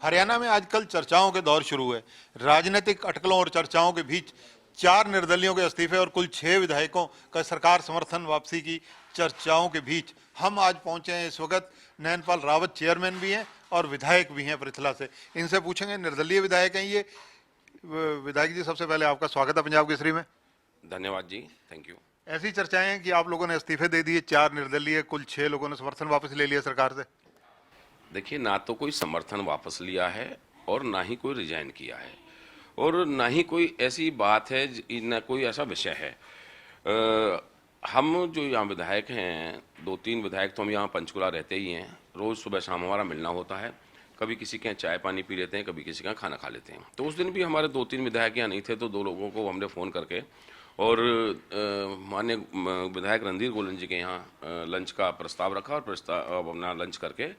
हरियाणा में आजकल चर्चाओं के दौर शुरू है। राजनीतिक अटकलों और चर्चाओं के बीच 4 निर्दलियों के इस्तीफे और कुल 6 विधायकों का सरकार समर्थन वापसी की चर्चाओं के बीच हम आज पहुंचे हैं। इस वक्त नैनपाल रावत चेयरमैन भी हैं और विधायक भी हैं पृथला से। इनसे पूछेंगे, निर्दलीय विधायक हैं ये। विधायक जी, सबसे पहले आपका स्वागत है पंजाब केसरी में। धन्यवाद जी, थैंक यू। ऐसी चर्चाएं हैं कि आप लोगों ने इस्तीफे दे दिए, 4 निर्दलीय, कुल 6 लोगों ने समर्थन वापस ले लिया सरकार से। देखिए, ना तो कोई समर्थन वापस लिया है और ना ही कोई रिजाइन किया है और ना ही कोई ऐसी बात है, ना कोई ऐसा विषय है। हम जो यहाँ विधायक हैं, 2-3 विधायक तो हम यहाँ पंचकुला रहते ही हैं। रोज़ सुबह शाम हमारा मिलना होता है। कभी किसी के यहाँ चाय पानी पी लेते हैं, कभी किसी के यहाँ खाना खा लेते हैं। तो उस दिन भी हमारे 2-3 विधायक यहाँ नहीं थे, तो 2 लोगों को हमने फ़ोन करके और माननीय विधायक रणधीर गोलन जी के यहाँ लंच का प्रस्ताव रखा और प्रस्ताव अपना लंच करके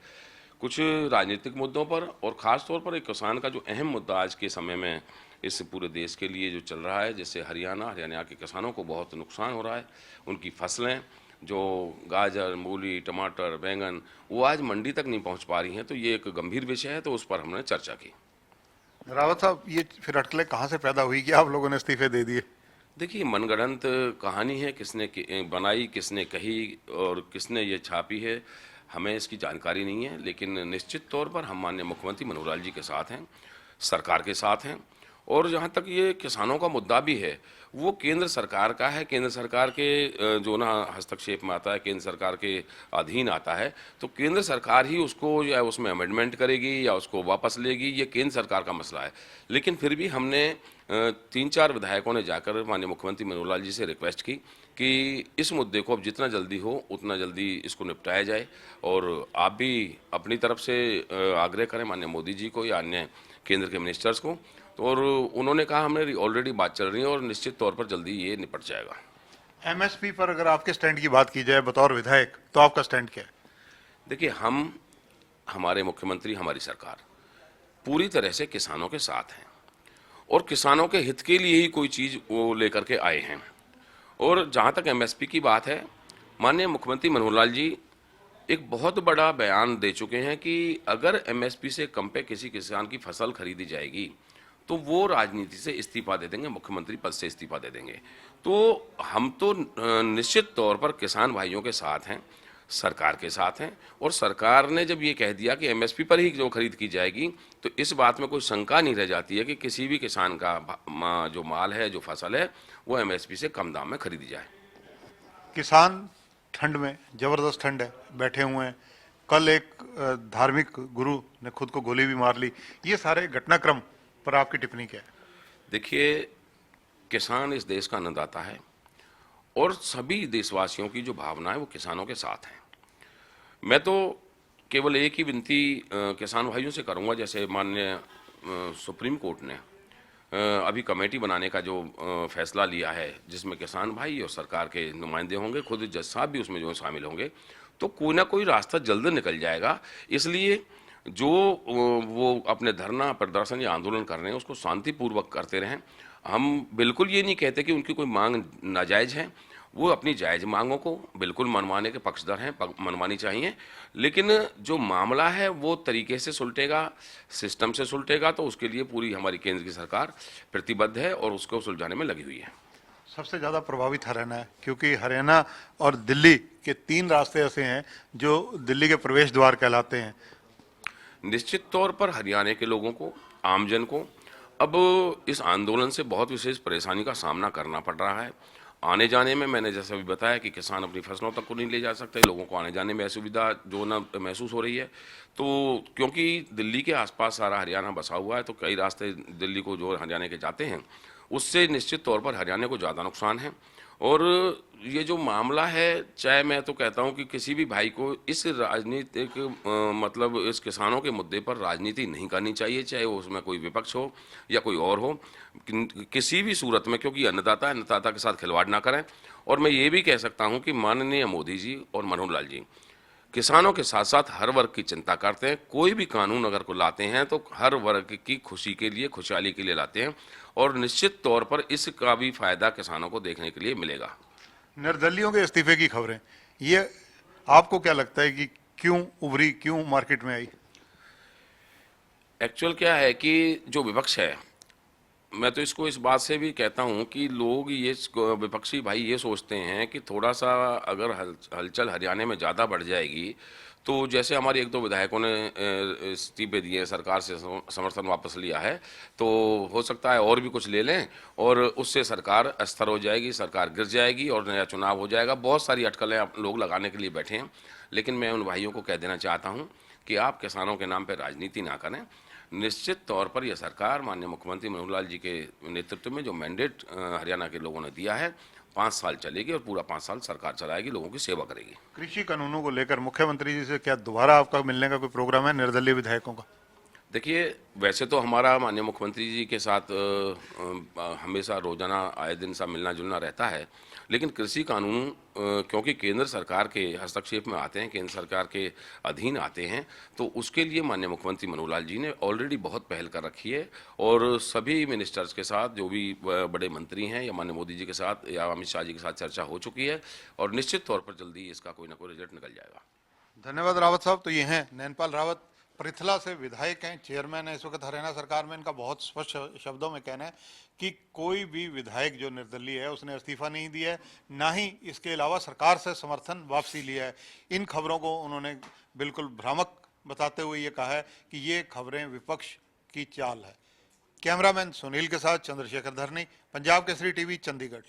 कुछ राजनीतिक मुद्दों पर और ख़ास तौर पर एक किसान का जो अहम मुद्दा आज के समय में इस पूरे देश के लिए जो चल रहा है, जैसे हरियाणा के किसानों को बहुत नुकसान हो रहा है। उनकी फसलें जो गाजर, मूली, टमाटर, बैंगन, वो आज मंडी तक नहीं पहुंच पा रही हैं। तो ये एक गंभीर विषय है, तो उस पर हमने चर्चा की। रावत साहब, ये फिर अटकलें कहाँ से पैदा हुई कि आप लोगों ने इस्तीफे दे दिए? देखिए, मनगढ़ंत कहानी है, किसने बनाई, किसने कही और किसने ये छापी है, हमें इसकी जानकारी नहीं है। लेकिन निश्चित तौर पर हम माननीय मुख्यमंत्री मनोहर लाल जी के साथ हैं, सरकार के साथ हैं। और जहाँ तक ये किसानों का मुद्दा भी है, वो केंद्र सरकार का है। केंद्र सरकार के जो ना हस्तक्षेप में आता है, केंद्र सरकार के अधीन आता है, तो केंद्र सरकार ही उसको या उसमें अमेंडमेंट करेगी या उसको वापस लेगी, ये केंद्र सरकार का मसला है। लेकिन फिर भी हमने 3-4 विधायकों ने जाकर माननीय मुख्यमंत्री मनोहर लाल जी से रिक्वेस्ट की कि इस मुद्दे को अब जितना जल्दी हो उतना जल्दी इसको निपटाया जाए। और आप भी अपनी तरफ से आग्रह करें माननीय मोदी जी को या अन्य केंद्र के मिनिस्टर्स को। और उन्होंने कहा हमने ऑलरेडी बात चल रही है और निश्चित तौर पर जल्दी ये निपट जाएगा। एमएसपी पर अगर आपके स्टैंड की बात की जाए बतौर विधायक, तो आपका स्टैंड क्या है? देखिए, हमारे मुख्यमंत्री, हमारी सरकार पूरी तरह से किसानों के साथ हैं और किसानों के हित के लिए ही कोई चीज़ वो लेकर के आए हैं। और जहाँ तक एमएसपी की बात है, माननीय मुख्यमंत्री मनोहर लाल जी एक बहुत बड़ा बयान दे चुके हैं कि अगर एमएसपी से कम पे किसी किसान की फसल खरीदी जाएगी तो वो राजनीति से इस्तीफा दे देंगे, मुख्यमंत्री पद से इस्तीफा दे देंगे। तो हम तो निश्चित तौर पर किसान भाइयों के साथ हैं, सरकार के साथ हैं। और सरकार ने जब ये कह दिया कि एमएसपी पर ही जो खरीद की जाएगी, तो इस बात में कोई शंका नहीं रह जाती है कि किसी भी किसान का जो माल है, जो फसल है, वो एमएसपी से कम दाम में खरीदी जाए। किसान ठंड में, जबरदस्त ठंड है, बैठे हुए हैं। कल एक धार्मिक गुरु ने खुद को गोली भी मार ली। ये सारे घटनाक्रम पर आपकी टिप्पणी क्या है? देखिए, किसान इस देश का अन्नदाता है और सभी देशवासियों की जो भावना है वो किसानों के साथ है। मैं तो केवल एक ही विनती किसान भाइयों से करूंगा, जैसे माननीय सुप्रीम कोर्ट ने अभी कमेटी बनाने का जो फैसला लिया है, जिसमें किसान भाई और सरकार के नुमाइंदे होंगे, खुद जज साहब भी उसमें जो शामिल होंगे, तो कोई ना कोई रास्ता जल्द निकल जाएगा। इसलिए जो वो अपने धरना, प्रदर्शन या आंदोलन कर रहे हैं उसको शांतिपूर्वक करते रहें। हम बिल्कुल ये नहीं कहते कि उनकी कोई मांग नाजायज़ है, वो अपनी जायज़ मांगों को बिल्कुल मनवाने के पक्षधर हैं, मनवानी चाहिए। लेकिन जो मामला है वो तरीके से सुलटेगा, सिस्टम से सुलटेगा, तो उसके लिए पूरी हमारी केंद्र की सरकार प्रतिबद्ध है और उसको सुलझाने में लगी हुई है। सबसे ज़्यादा प्रभावित हरियाणा है, क्योंकि हरियाणा और दिल्ली के 3 रास्ते ऐसे हैं जो दिल्ली के प्रवेश द्वार कहलाते हैं। निश्चित तौर पर हरियाणा के लोगों को, आमजन को अब इस आंदोलन से बहुत विशेष परेशानी का सामना करना पड़ रहा है। आने जाने में, मैंने जैसे अभी बताया कि किसान अपनी फसलों तक को नहीं ले जा सकते, लोगों को आने जाने में असुविधा जो ना महसूस हो रही है। तो क्योंकि दिल्ली के आसपास सारा हरियाणा बसा हुआ है, तो कई रास्ते दिल्ली को जो हरियाणा के जाते हैं, उससे निश्चित तौर पर हरियाणा को ज़्यादा नुकसान है। और ये जो मामला है, चाहे मैं तो कहता हूँ कि किसी भी भाई को इस राजनीतिक मतलब इस किसानों के मुद्दे पर राजनीति नहीं करनी चाहिए, चाहे वो उसमें कोई विपक्ष हो या कोई और हो, किसी भी सूरत में, क्योंकि अन्नदाता के साथ खिलवाड़ ना करें। और मैं ये भी कह सकता हूँ कि माननीय मोदी जी और मनोहर लाल जी किसानों के साथ साथ हर वर्ग की चिंता करते हैं। कोई भी कानून अगर को लाते हैं तो हर वर्ग की खुशी के लिए, खुशहाली के लिए लाते हैं और निश्चित तौर पर इसका भी फायदा किसानों को देखने के लिए मिलेगा। निर्दलियों के इस्तीफे की खबरें, ये आपको क्या लगता है कि क्यों उभरी, क्यों मार्केट में आई? एक्चुअल क्या है कि जो विपक्ष है, मैं तो इसको इस बात से भी कहता हूं कि लोग ये विपक्षी भाई ये सोचते हैं कि थोड़ा सा अगर हलचल हरियाणा में ज़्यादा बढ़ जाएगी तो जैसे हमारे एक दो विधायकों ने इस्तीफे दिए, सरकार से समर्थन वापस लिया है, तो हो सकता है और भी कुछ ले लें और उससे सरकार अस्थिर हो जाएगी, सरकार गिर जाएगी और नया चुनाव हो जाएगा। बहुत सारी अटकलें लोग लगाने के लिए बैठे हैं, लेकिन मैं उन भाइयों को कह देना चाहता हूँ कि आप किसानों के नाम पर राजनीति ना करें। निश्चित तौर पर यह सरकार माननीय मुख्यमंत्री मनोहर लाल जी के नेतृत्व में जो मैंडेट हरियाणा के लोगों ने दिया है 5 साल चलेगी और पूरा 5 साल सरकार चलाएगी, लोगों की सेवा करेगी। कृषि कानूनों को लेकर मुख्यमंत्री जी से क्या दोबारा आपका मिलने का कोई प्रोग्राम है निर्दलीय विधायकों का? देखिए, वैसे तो हमारा माननीय मुख्यमंत्री जी के साथ हमेशा रोजाना आए दिन सा मिलना जुलना रहता है, लेकिन कृषि कानून क्योंकि केंद्र सरकार के हस्तक्षेप में आते हैं, केंद्र सरकार के अधीन आते हैं, तो उसके लिए माननीय मुख्यमंत्री मनोहर लाल जी ने ऑलरेडी बहुत पहल कर रखी है और सभी मिनिस्टर्स के साथ, जो भी बड़े मंत्री हैं या माननीय मोदी जी के साथ या अमित शाह जी के साथ चर्चा हो चुकी है और निश्चित तौर पर जल्दी इसका कोई ना कोई रिजल्ट निकल जाएगा। धन्यवाद रावत साहब। तो ये हैं नैनपाल रावत, पृथला से विधायक हैं, चेयरमैन है इस वक्त हरियाणा सरकार में। इनका बहुत स्पष्ट शब्दों में कहना है कि कोई भी विधायक जो निर्दलीय है उसने इस्तीफा नहीं दिया है, ना ही इसके अलावा सरकार से समर्थन वापसी लिया है। इन खबरों को उन्होंने बिल्कुल भ्रामक बताते हुए ये कहा है कि ये खबरें विपक्ष की चाल है। कैमरामैन सुनील के साथ चंद्रशेखर धरनी, पंजाब केसरी टीवी, चंडीगढ़।